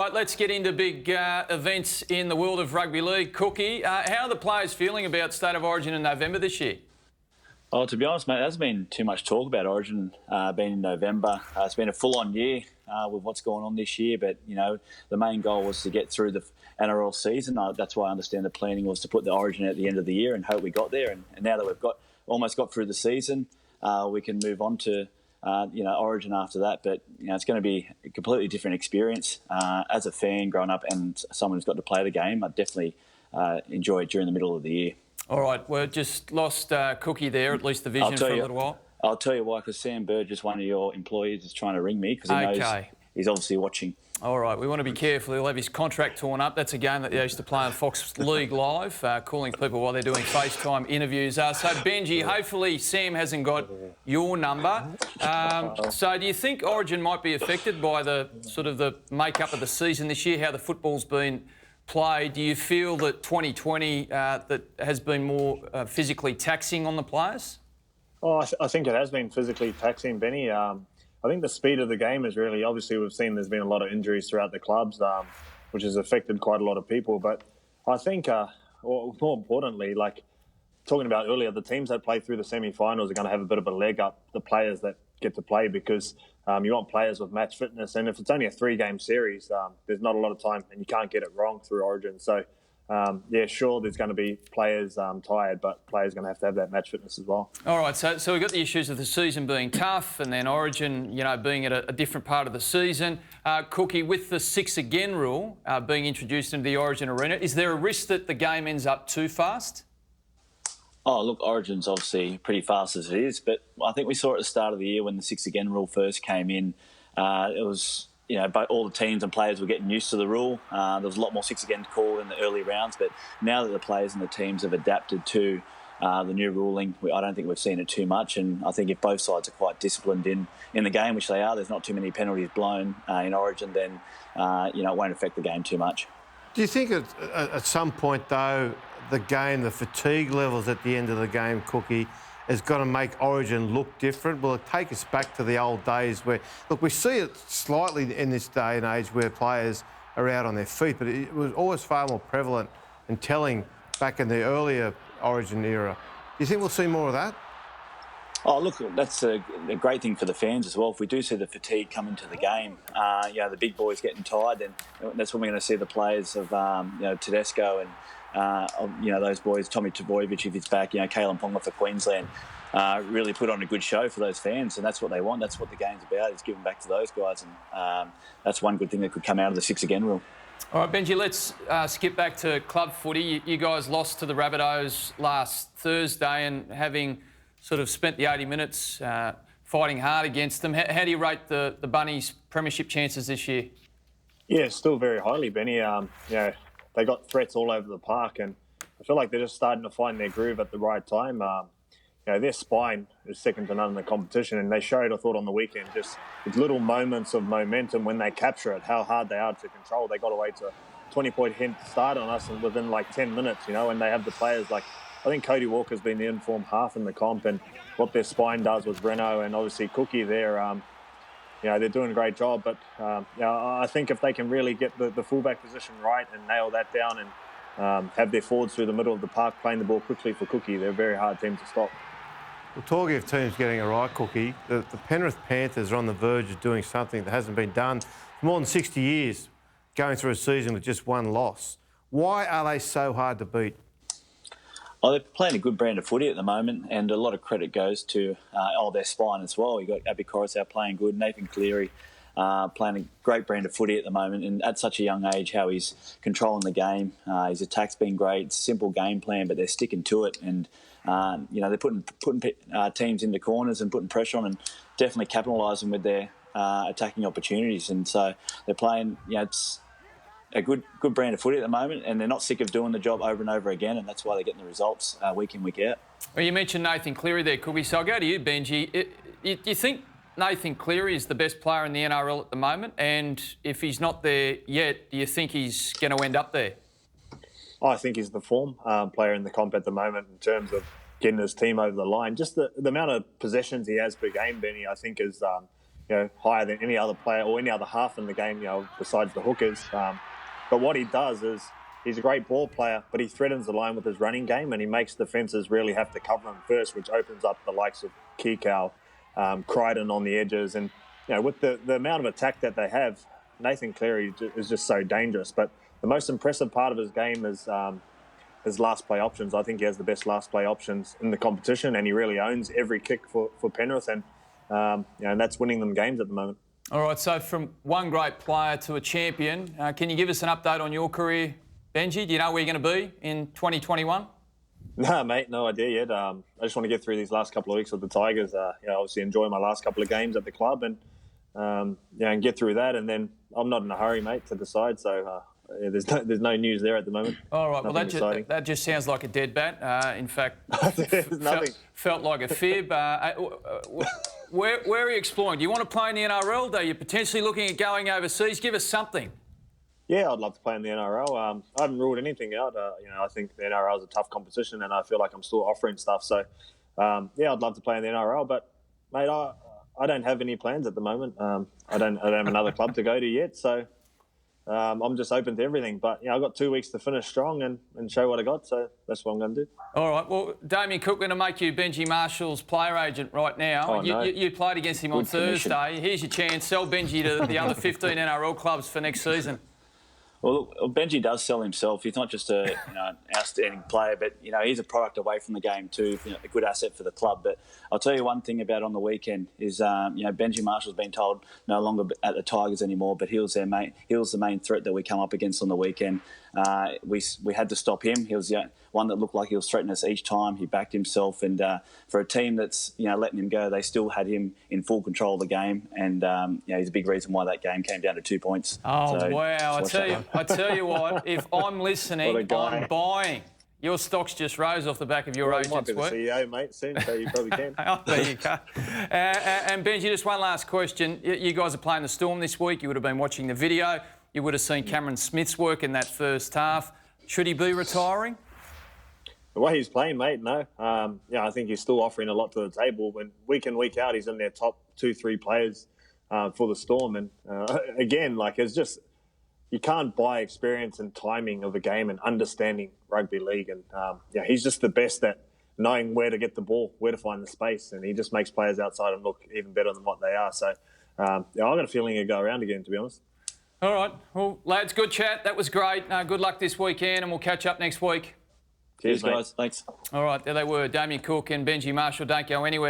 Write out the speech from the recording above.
Right, let's get into big events in the world of rugby league. Cookie, how are the players feeling about State of Origin in November this year? Oh, to be honest, mate, there hasn't been too much talk about Origin being in November. It's been a full-on year with what's going on this year, but, you know, the main goal was to get through the NRL season. That's why I understand the planning was to put the Origin at the end of the year and hope we got there. And now that we've almost got through the season, we can move on to, Origin after that. But, you know, it's going to be a completely different experience. As a fan growing up and someone who's got to play the game, I definitely enjoy it during the middle of the year. All right, we've just lost Cookie there, at least the vision for a little while. I'll tell you why, because Sam Burgess, one of your employees, is trying to ring me because he knows he's obviously watching. All right, we want to be careful. He'll have his contract torn up. That's a game that they used to play on Fox League Live, calling people while they're doing FaceTime interviews. So, Benji, hopefully Sam hasn't got your number. So do you think Origin might be affected by the make-up of the season this year, how the football's been played? Do you feel that 2020 that has been more physically taxing on the players? Oh, I think it has been physically taxing, Benny. I think the speed of the game is really, obviously we've seen there's been a lot of injuries throughout the clubs, which has affected quite a lot of people. But I think, or more importantly, like talking about earlier, the teams that play through the semi-finals are going to have a bit of a leg up the players that get to play, because you want players with match fitness. And if it's only a 3-game series, there's not a lot of time and you can't get it wrong through Origin. So, sure, there's going to be players tired, but players are going to have that match fitness as well. All right, so we've got the issues of the season being tough and then Origin, being at a different part of the season. Cookie, with the 6 again rule being introduced into the Origin arena, is there a risk that the game ends up too fast? Oh, look, Origin's obviously pretty fast as it is, but I think we saw at the start of the year when the 6 again rule first came in, it was, all the teams and players were getting used to the rule. There was a lot more 6 again called in the early rounds, but now that the players and the teams have adapted to the new ruling, I don't think we've seen it too much. And I think if both sides are quite disciplined in the game, which they are, there's not too many penalties blown in Origin, then it won't affect the game too much. Do you think at some point, though, the fatigue levels at the end of the game, Cookie, has got to make Origin look different? Will it take us back to the old days where, look, we see it slightly in this day and age where players are out on their feet, but it was always far more prevalent and telling back in the earlier Origin era. Do you think we'll see more of that? Oh, look, that's a great thing for the fans as well. If we do see the fatigue come into the game, the big boys getting tired, then that's when we're going to see the players of, Tedesco and, those boys, Tommy Trbojevic, if he's back, Kalen Ponga for Queensland, really put on a good show for those fans, and that's what they want. That's what the game's about, is giving back to those guys, and that's one good thing that could come out of the 6 again rule. All right, Benji, let's skip back to club footy. You guys lost to the Rabbitohs last Thursday, and having sort of spent the 80 minutes fighting hard against them, how do you rate the Bunnies' premiership chances this year? Yeah, still very highly, Benny. They got threats all over the park, and I feel like they're just starting to find their groove at the right time. Their spine is second to none in the competition, and they showed, I thought, on the weekend, just with little moments of momentum when they capture it, how hard they are to control. They got away to a 20-point hit start on us and within like 10 minutes, and they have the players like, I think Cody Walker's been the informed half in the comp, and what their spine does with Renault and obviously Cookie there, they're doing a great job. But I think if they can really get the fullback position right and nail that down and have their forwards through the middle of the park playing the ball quickly for Cookie, they're a very hard team to stop. Well, talking of teams getting it right, Cookie, the Penrith Panthers are on the verge of doing something that hasn't been done for more than 60 years, going through a season with just one loss. Why are they so hard to beat? Oh, they're playing a good brand of footy at the moment, and a lot of credit goes to their spine as well. You've got Abby Coruscant playing good, Nathan Cleary playing a great brand of footy at the moment, and at such a young age, how he's controlling the game. His attack's been great. It's a simple game plan, but they're sticking to it, and they're putting teams into corners and putting pressure on, and definitely capitalising with their attacking opportunities. And so they're playing, it's a good brand of footy at the moment, and they're not sick of doing the job over and over again, and that's why they're getting the results week in, week out. Well, you mentioned Nathan Cleary there, Cookie, so I'll go to you, Benji. Do you think Nathan Cleary is the best player in the NRL at the moment? And if he's not there yet, do you think he's going to end up there? I think he's the form player in the comp at the moment in terms of getting his team over the line. Just the amount of possessions he has per game, Benny, I think is higher than any other player or any other half in the game, besides the hookers. But what he does is he's a great ball player, but he threatens the line with his running game, and he makes defences really have to cover him first, which opens up the likes of Kikau, Crichton on the edges. And, with the amount of attack that they have, Nathan Cleary is just so dangerous. But the most impressive part of his game is his last play options. I think he has the best last play options in the competition, and he really owns every kick for Penrith. And that's winning them games at the moment. All right, so from one great player to a champion, can you give us an update on your career, Benji? Do you know where you're going to be in 2021? No, mate, no idea yet. I just want to get through these last couple of weeks with the Tigers. Obviously enjoy my last couple of games at the club and get through that. And then I'm not in a hurry, mate, to decide. So there's no news there at the moment. All right, nothing well, that just sounds like a dead bat. In fact, felt like a fib. Where are you exploring? Do you want to play in the NRL? Are you potentially looking at going overseas? Give us something. Yeah, I'd love to play in the NRL. I haven't ruled anything out. I think the NRL is a tough competition, and I feel like I'm still offering stuff. So, I'd love to play in the NRL. But, mate, I don't have any plans at the moment. I don't have another club to go to yet. So, I'm just open to everything. But, I've got 2 weeks to finish strong and show what I got. So that's what I'm going to do. All right. Well, Damien Cook, going to make you Benji Marshall's player agent right now. Oh, no. You played against him on Thursday. Here's your chance. Sell Benji to the other 15 NRL clubs for next season. Well, Benji does sell himself. He's not just an outstanding player, but he's a product away from the game too. A good asset for the club. But I'll tell you one thing about on the weekend is Benji Marshall's been told no longer at the Tigers anymore, but he was the main threat that we come up against on the weekend. We had to stop him. He was the one that looked like he was threatening us each time. He backed himself, and for a team that's letting him go, they still had him in full control of the game, and he's a big reason why that game came down to 2 points. Oh so, wow! I tell you what, if I'm listening, I'm buying. Your stocks just rose off the back of your agent's work. You might be the CEO, mate, soon, so you probably can. Oh, there you go. And Benji, just one last question. You guys are playing the Storm this week. You would have been watching the video. You would have seen Cameron Smith's work in that first half. Should he be retiring? The way he's playing, mate, no. I think he's still offering a lot to the table. When week in, week out, he's in their top 2-3 players for the Storm. And again, it's just... You can't buy experience and timing of a game and understanding rugby league. And, he's just the best at knowing where to get the ball, where to find the space. And he just makes players outside and look even better than what they are. So, I've got a feeling he'll go around again, to be honest. All right. Well, lads, good chat. That was great. Good luck this weekend, and we'll catch up next week. Cheers, guys. Thanks. All right. There they were, Damien Cook and Benji Marshall. Don't go anywhere.